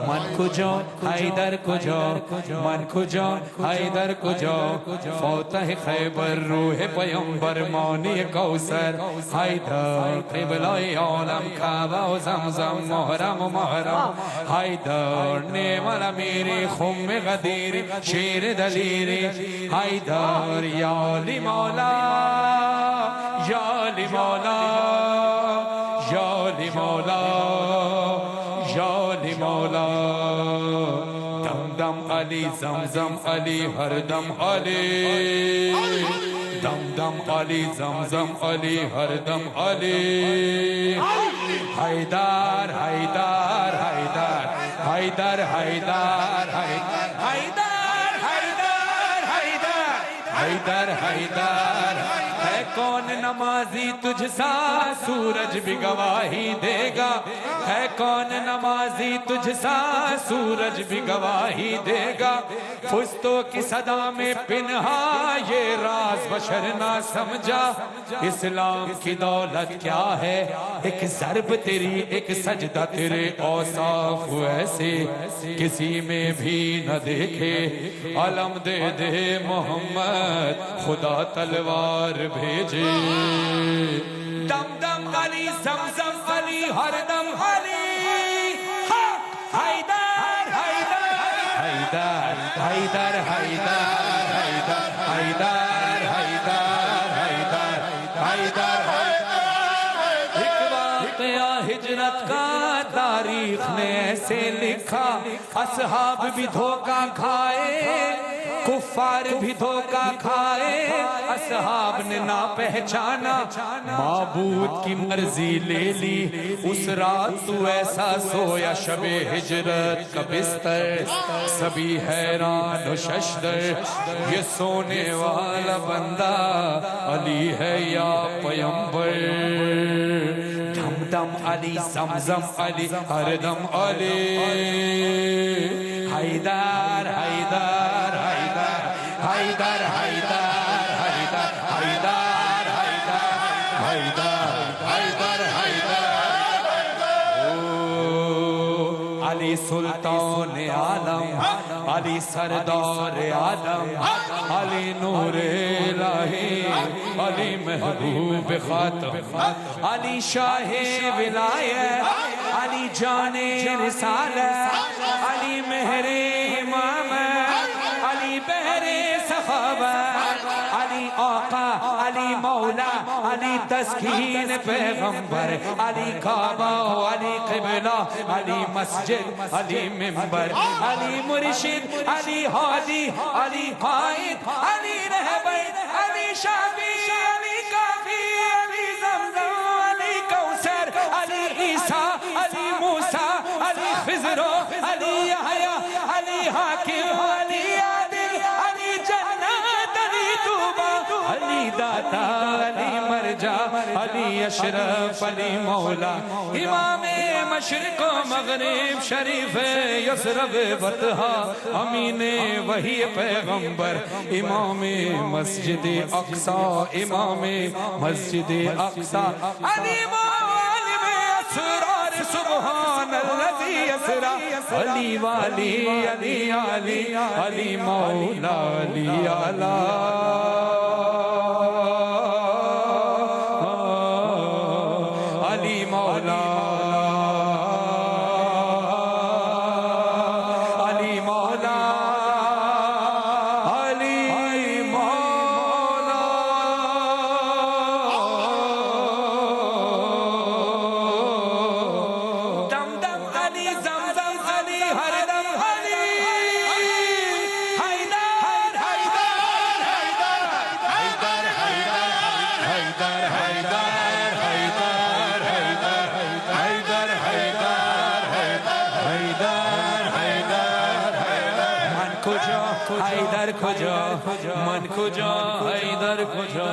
من کجا حیدر کجا من کجا حیدر کجا فاتح خیبر روح پیامبر مانی کوثر حیدر قبلہ عالم کعبہ و زمزم محرم و محرم حیدر نعم الامیر خم غدیر شیر دلیر حیدر یا علی مولا یا علی مولا یا علی مولا یا علی مولا دم دم علی زمزم علی ہر دم علی دم دم علی زمزم علی ہر دم علی حیدر حیدر حیدر حیدر حیدر حیدر حیدر حیدر ہے کون نمازی تجھ سا سورج بھی گواہی دے گا ہے کون نمازی تجھ سا سورج بھی گواہی دے گا فستوں کی صدا میں پنہا یہ راز بشر نہ سمجھا اسلام کی دولت کیا ہے ایک ضرب تیری ایک سجدہ تیرے اوصاف ایسے کسی میں بھی نہ دیکھے علم دے دے محمد خدا تلوار بھیجے دم دم علی زمزم علی ہر دم علی حیدر حیدر حیدر حیدر حیدر حیدر حیدر حیدر ایک واقعہ ہجرت کا تاریخ نے ایسے لکھا اصحاب بھی دھوکہ کھائے کفار بھی دھوکہ کھائے اصحاب نے نہ پہچانا معبود کی مرضی لے لی اس رات تو ایسا سویا شب ہجرت کا بستر سبھی حیران و ششدر یہ سونے والا بندہ علی ہے یا پیمبر دم دم علی زمزم علی ہر دم علی حیدر حیدر حیدر حیدر حیدر حیدر حیدر حیدر حیدر علی سلطان عالم علی سردار عالم علی نور الہی علی محبوب خاتم علی شاہ ولایت علی جان رسالت علی مہر امامت علی بہر سخاوت علی آقا علی مولا علی تسکین پیغمبر علی کعبہ علی قبلہ علی مسجد علی منبر علی مرشد علی ہادی علی قائد علی رہبر علی شافی علی کافی علی زمزم علی کوثر علی عیسیٰ علی موسیٰ علی خضر علی یحییٰ علی حاکم علی عادل علی جنت علی توبہ علی داتا علی مرجع علی اشرف علی مولا امام مشرق و مغرب شریف یسرب بطحا امین وحی پیغمبر امام مسجد اقصی امام مسجد اقصی علی معالم اسرار سبحان الذی اسرا علی والی علی علی علی مولا علی اعلی علی مولا علی مولا علی مولا دم دم علی زمزم علی ہر دم علی حیدر حیدر حیدر حیدر حیدر حیدر حیدر من کجا حیدر کجا من کجا حیدر کجا